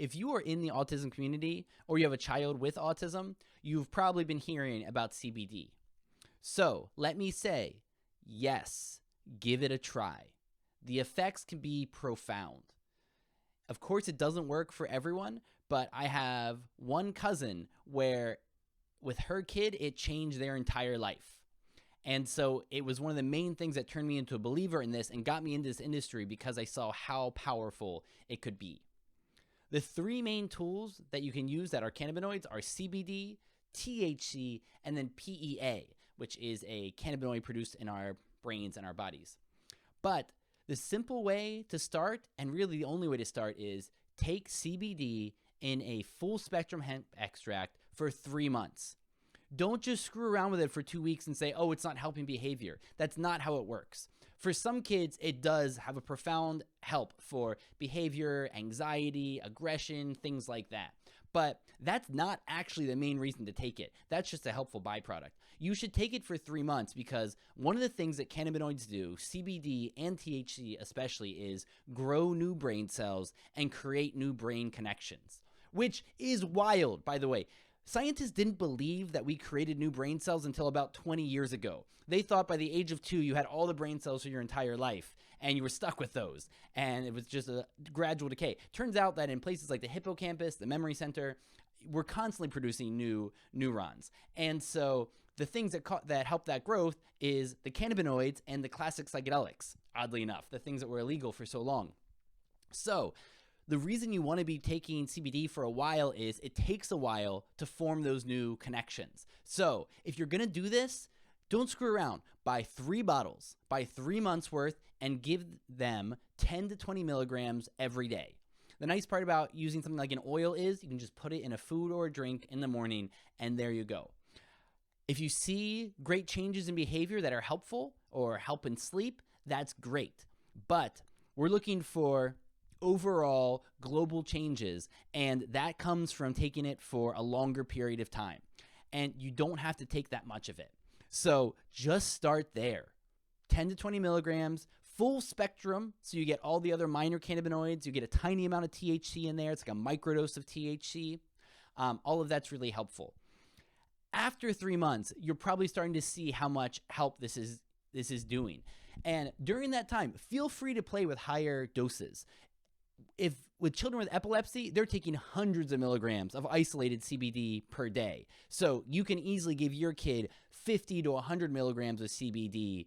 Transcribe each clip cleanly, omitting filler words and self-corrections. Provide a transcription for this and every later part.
If you are in the autism community or you have a child with autism, you've probably been hearing about CBD. So let me say, yes, give it a try. The effects can be profound. Of course, it doesn't work for everyone, but I have one cousin where with her kid, it changed their entire life. And so it was one of the main things that turned me into a believer in this and got me into this industry because I saw how powerful it could be. The three main tools that you can use that are cannabinoids are CBD, THC, and then PEA, which is a cannabinoid produced in our brains and our bodies. But the simple way to start, and really the only way to start, is take CBD in a full spectrum hemp extract for 3 months. Don't just screw around with it for 2 weeks and say, oh, it's not helping behavior. That's not how it works. For some kids, it does have a profound help for behavior, anxiety, aggression, things like that. But that's not actually the main reason to take it. That's just a helpful byproduct. You should take it for 3 months because one of the things that cannabinoids do, CBD and THC especially, is grow new brain cells and create new brain connections, which is wild, by the way. Scientists didn't believe that we created new brain cells until about 20 years ago. They thought by the age of 2, you had all the brain cells for your entire life, and you were stuck with those, and it was just a gradual decay. Turns out that in places like the hippocampus, the memory center, we're constantly producing new neurons. And so the things that help that growth is the cannabinoids and the classic psychedelics, oddly enough, the things that were illegal for so long. So the reason you want to be taking CBD for a while is it takes a while to form those new connections. So if you're going to do this, don't screw around. Buy 3 bottles, buy 3 months worth, and give them 10 to 20 milligrams every day. The nice part about using something like an oil is you can just put it in a food or a drink in the morning, and there you go. If you see great changes in behavior that are helpful or help in sleep, that's great. But we're looking for overall global changes, and that comes from taking it for a longer period of time. And you don't have to take that much of it. So just start there. 10 to 20 milligrams, full spectrum, so you get all the other minor cannabinoids. You get a tiny amount of THC in there. It's like a microdose of THC. All of that's really helpful. After 3 months, you're probably starting to see how much help this is doing. And during that time, feel free to play with higher doses. If with children with epilepsy, they're taking hundreds of milligrams of isolated CBD per day. So you can easily give your kid 50 to 100 milligrams of CBD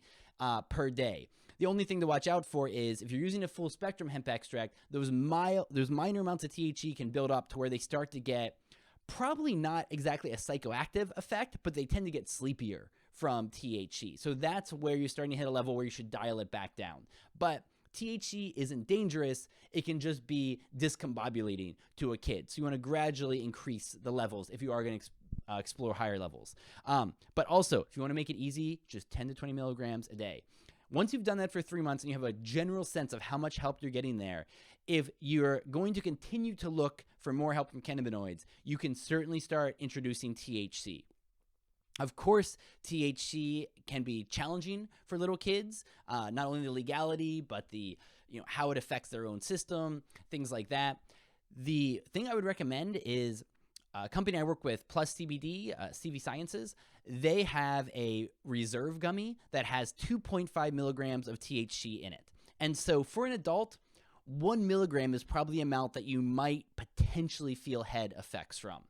per day. The only thing to watch out for is if you're using a full spectrum hemp extract, those minor amounts of THC can build up to where they start to get probably not exactly a psychoactive effect, but they tend to get sleepier from THC. So that's where you're starting to hit a level where you should dial it back down. But THC isn't dangerous. It can just be discombobulating to a kid. So you want to gradually increase the levels if you are going to explore higher levels. But also, if you want to make it easy, just 10 to 20 milligrams a day. Once you've done that for 3 months and you have a general sense of how much help you're getting there, if you're going to continue to look for more help from cannabinoids, you can certainly start introducing THC. Of course, THC can be challenging for little kids, not only the legality, but the how it affects their own system, things like that. The thing I would recommend is a company I work with, Plus CBD, CV Sciences. They have a reserve gummy that has 2.5 milligrams of THC in it. And so for an adult, 1 milligram is probably the amount that you might potentially feel head effects from.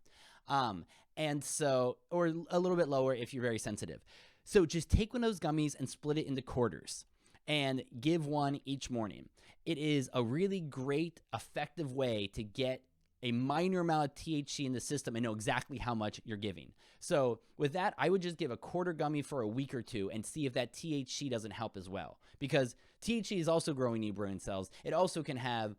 And so, or a little bit lower if you're very sensitive. So just take one of those gummies and split it into quarters and give one each morning. It is a really great, effective way to get a minor amount of THC in the system and know exactly how much you're giving. So with that, I would just give a quarter gummy for a week or two and see if that THC doesn't help as well. Because THC is also growing new brain cells. It also can have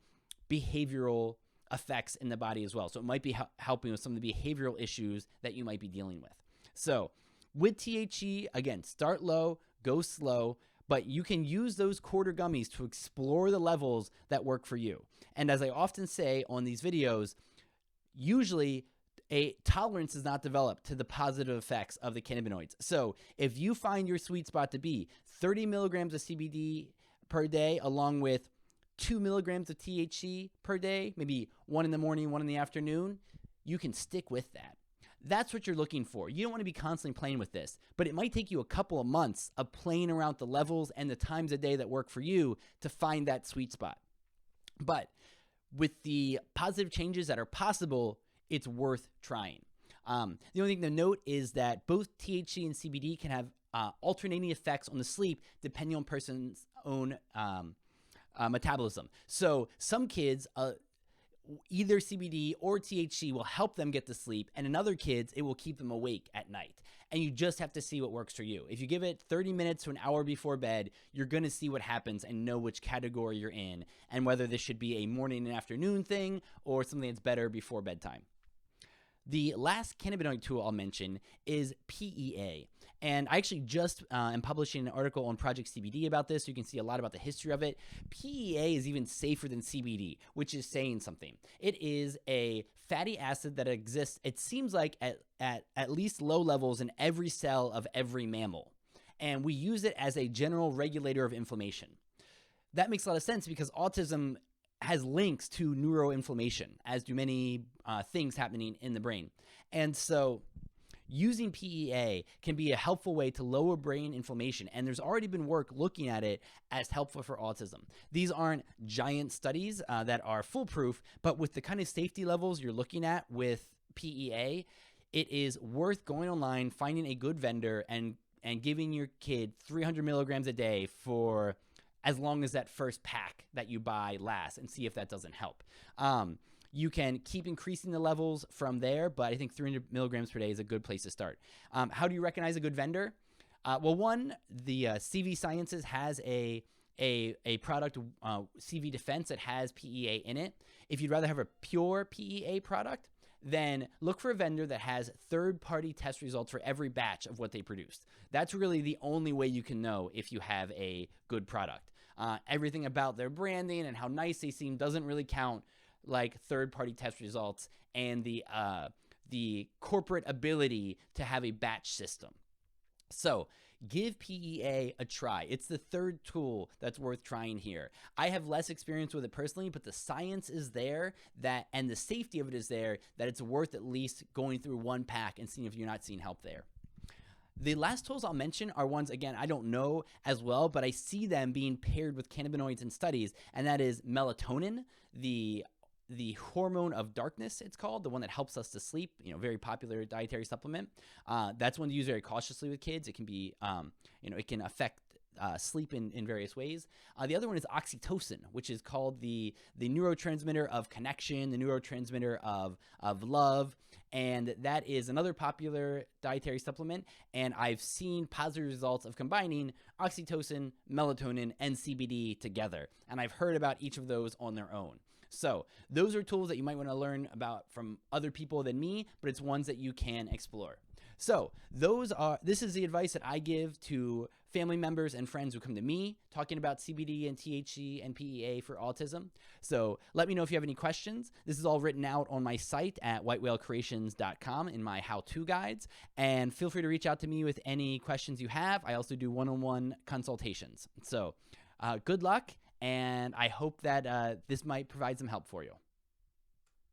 behavioral effects in the body as well. So it might be helping with some of the behavioral issues that you might be dealing with. So with THC, again, start low, go slow, but you can use those quarter gummies to explore the levels that work for you. And as I often say on these videos, usually a tolerance is not developed to the positive effects of the cannabinoids. So if you find your sweet spot to be 30 milligrams of CBD per day along with 2 milligrams of THC per day, maybe 1 in the morning, 1 in the afternoon, you can stick with that. That's what you're looking for. You don't want to be constantly playing with this, but it might take you a couple of months of playing around the levels and the times a day that work for you to find that sweet spot. But with the positive changes that are possible, it's worth trying. The only thing to note is that both THC and CBD can have alternating effects on the sleep depending on person's own metabolism. So some kids, either CBD or THC will help them get to sleep, and in other kids, it will keep them awake at night. And you just have to see what works for you. If you give it 30 minutes to an hour before bed, you're going to see what happens and know which category you're in and whether this should be a morning and afternoon thing or something that's better before bedtime. The last cannabinoid tool I'll mention is PEA. And I actually just am publishing an article on Project CBD about this. So you can see a lot about the history of it. PEA is even safer than CBD, which is saying something. It is a fatty acid that exists, it seems like, at least low levels in every cell of every mammal. And we use it as a general regulator of inflammation. That makes a lot of sense because autism has links to neuroinflammation, as do many things happening in the brain. And so using PEA can be a helpful way to lower brain inflammation, and there's already been work looking at it as helpful for autism. These aren't giant studies that are foolproof, but with the kind of safety levels you're looking at with PEA, it is worth going online, finding a good vendor, and giving your kid 300 milligrams a day for as long as that first pack that you buy lasts, and see if that doesn't help. You can keep increasing the levels from there, but I think 300 milligrams per day is a good place to start. How do you recognize a good vendor? Well, one, the CV Sciences has a product, CV Defense, that has PEA in it. If you'd rather have a pure PEA product, then look for a vendor that has third-party test results for every batch of what they produced. That's really the only way you can know if you have a good product. Everything about their branding and how nice they seem doesn't really count like third-party test results and the corporate ability to have a batch system. So give PEA a try. It's the third tool that's worth trying here. I have less experience with it personally, but the science is there and the safety of it is there, that it's worth at least going through one pack and seeing if you're not seeing help there. The last tools I'll mention are ones, again, I don't know as well, but I see them being paired with cannabinoids in studies, and that is melatonin, the hormone of darkness, it's called, the one that helps us to sleep, very popular dietary supplement. That's one to use very cautiously with kids. It can be, it can affect sleep in various ways. The other one is oxytocin, which is called the neurotransmitter of connection, the neurotransmitter of love. And that is another popular dietary supplement. And I've seen positive results of combining oxytocin, melatonin, and CBD together. And I've heard about each of those on their own. So those are tools that you might want to learn about from other people than me, but it's ones that you can explore. So this is the advice that I give to family members and friends who come to me talking about CBD and THC and PEA for autism. So let me know if you have any questions. This is all written out on my site at whitewhalecreations.com in my how-to guides. And feel free to reach out to me with any questions you have. I also do one-on-one consultations. So good luck, and I hope that this might provide some help for you.